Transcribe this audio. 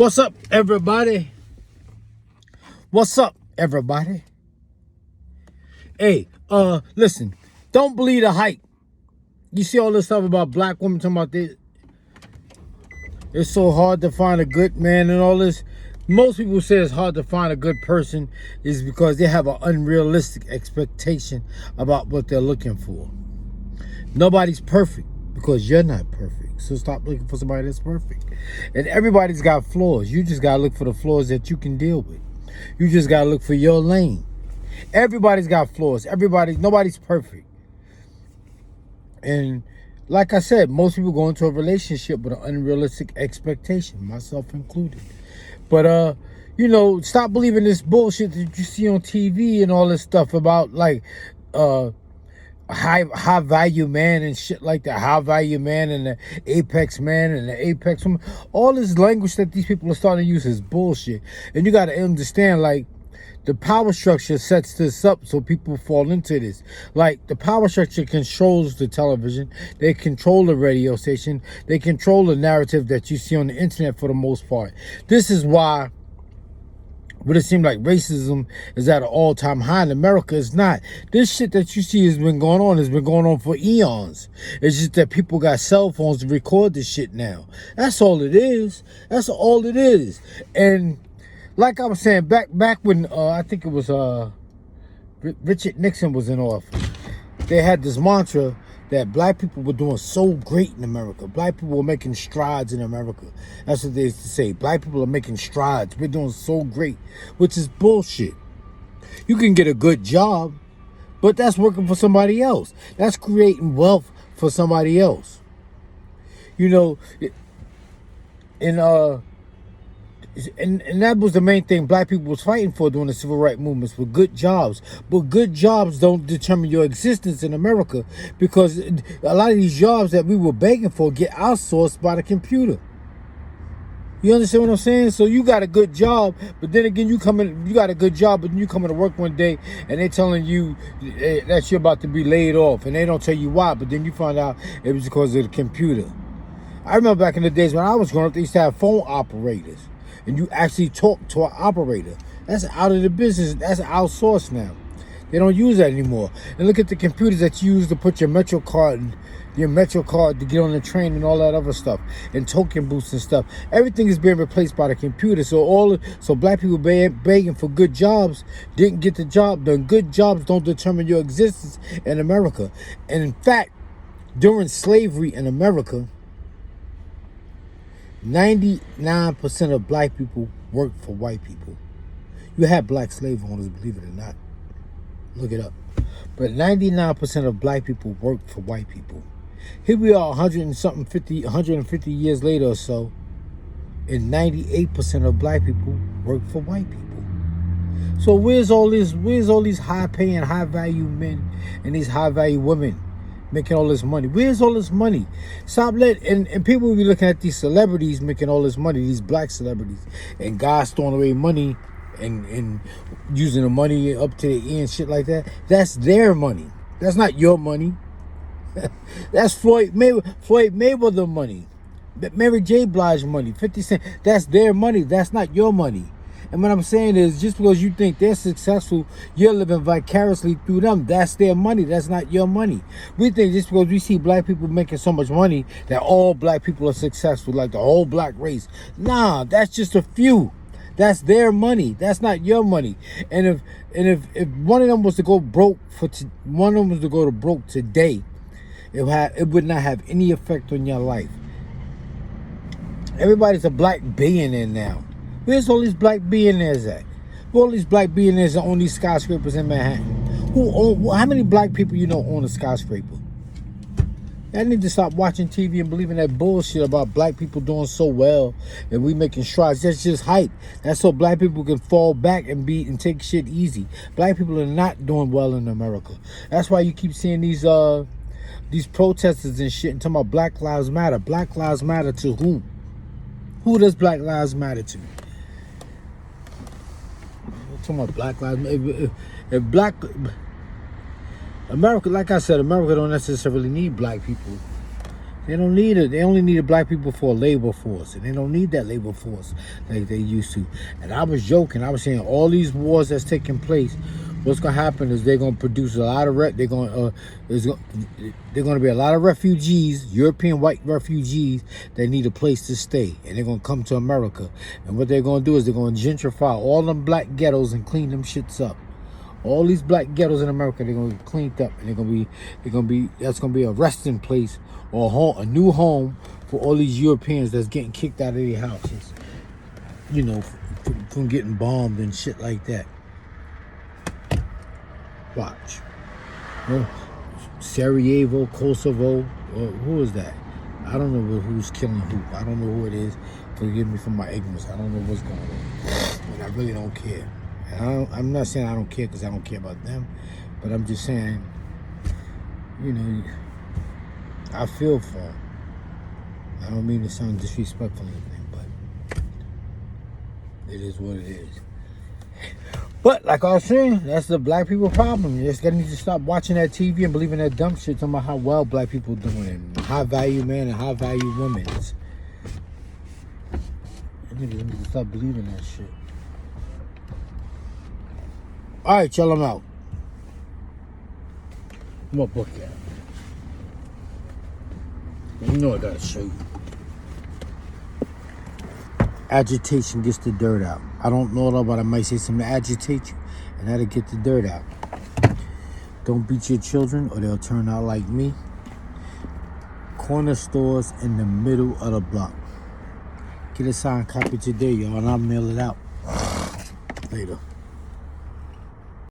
What's up, everybody? What's up, everybody? Hey, listen, don't believe the hype. You see all this stuff about black women talking about this. It's so hard to find a good man and all this. Most people say it's hard to find a good person is because they have an unrealistic expectation about what they're looking for. Nobody's perfect because you're not perfect. So stop looking for somebody that's perfect. And everybody's got flaws. You just got to look for the flaws that you can deal with. You just got to look for your lane. Everybody's got flaws. Nobody's perfect. And like I said, most people go into a relationship with an unrealistic expectation, myself included. But, stop believing this bullshit that you see on TV and all this stuff about, like, high value man and shit like that. High value man and the apex man and the apex woman. All this language that these people are starting to use is bullshit. And you got to understand, like, the power structure sets this up so people fall into this. Like, the power structure controls the television. They control the radio station. They control the narrative that you see on the internet for the most part. This is why would it seem like racism is at an all-time high in America? It's not. This shit that you see has been going on for eons. It's just that people got cell phones to record this shit now. That's all it is. That's all it is. And like I was saying, back when I think it was Richard Nixon was in office, they had this mantra that black people were doing so great in America. Black people were making strides in America. That's what they used to say. Black people are making strides. We're doing so great, which is bullshit. You can get a good job, but that's working for somebody else. That's creating wealth for somebody else. And that was the main thing black people was fighting for during the civil rights movements, for good jobs. But good jobs don't determine your existence in America, because a lot of these jobs that we were begging for get outsourced by the computer. You understand what I'm saying? So you got a good job, but then again, you got a good job, but then you come into work one day and they telling you that you're about to be laid off, and they don't tell you why, but then you find out it was because of the computer. I remember back in the days when I was growing up, they used to have phone operators. And you actually talk to an operator. That's out of the business. That's outsourced now. They don't use that anymore. And look at the computers that you use to put your Metro card to get on the train and all that other stuff, and token booths and stuff. Everything is being replaced by the computer. So black people begging for good jobs didn't get the job done. Good jobs don't determine your existence in America. And in fact, during slavery in America, 99% of black people worked for white people. You had black slave owners, believe it or not. Look it up. But 99% of black people worked for white people. Here we are 150 years later or so, and 98% of black people work for white people. So where's all these high paying, high value men and these high value women making all this money? Where's all this money? And people will be looking at these celebrities making all this money, these black celebrities, and guys throwing away money and using the money up to the end, shit like that. That's their money. That's not your money. That's Floyd Mayweather money. Mary J. Blige money, 50 Cent. That's their money. That's not your money. And what I'm saying is, just because you think they're successful, you're living vicariously through them. That's their money. That's not your money. We think just because we see black people making so much money that all black people are successful, like the whole black race. Nah, that's just a few. That's their money. That's not your money. And if one of them was to go broke broke today, it would not have any effect on your life. Everybody's a black billionaire now. Where's all these black billionaires at? Where all these black billionaires that own these skyscrapers in Manhattan? How many black people you know own a skyscraper? I need to stop watching TV and believing that bullshit about black people doing so well and we making strides. That's just hype. That's so black people can fall back and take shit easy. Black people are not doing well in America. That's why you keep seeing these protesters and shit and talking about Black Lives Matter. Black Lives Matter to who? Who does Black Lives Matter to? Talking about Black Lives. If America, like I said, America don't necessarily need black people. They don't need it. They only needed black people for a labor force, and they don't need that labor force like they used to. And I was joking. I was saying all these wars that's taking place, what's gonna happen is they're gonna produce a lot of they're gonna be a lot of refugees, European white refugees that need a place to stay, and they're gonna come to America. And what they're gonna do is they're gonna gentrify all them black ghettos and clean them shits up. All these black ghettos in America, they're gonna be cleaned up, and that's gonna be a resting place or a new home for all these Europeans that's getting kicked out of their houses, you know, from getting bombed and shit like that. Watch. You know, Sarajevo, Kosovo, who is that? I don't know who's killing who. I don't know who it is. Forgive me for my ignorance. I don't know what's going on, and I really don't care. I'm not saying I don't care because I don't care about them, but I'm just saying, you know, I feel for them. I don't mean to sound disrespectful or anything, but it is what it is. But like I was saying, that's the black people problem. You just need to stop watching that TV and believing that dumb shit talking about how well black people doing and high value men and high value women. You need to stop believing that shit. All right, y'all, I'm out. What book at? You know I gotta show you. Agitation gets the dirt out. I don't know though, but I might say something to agitate you, and that'll get the dirt out. Don't beat your children, or they'll turn out like me. Corner stores in the middle of the block. Get a signed copy today, y'all, and I'll mail it out. Later.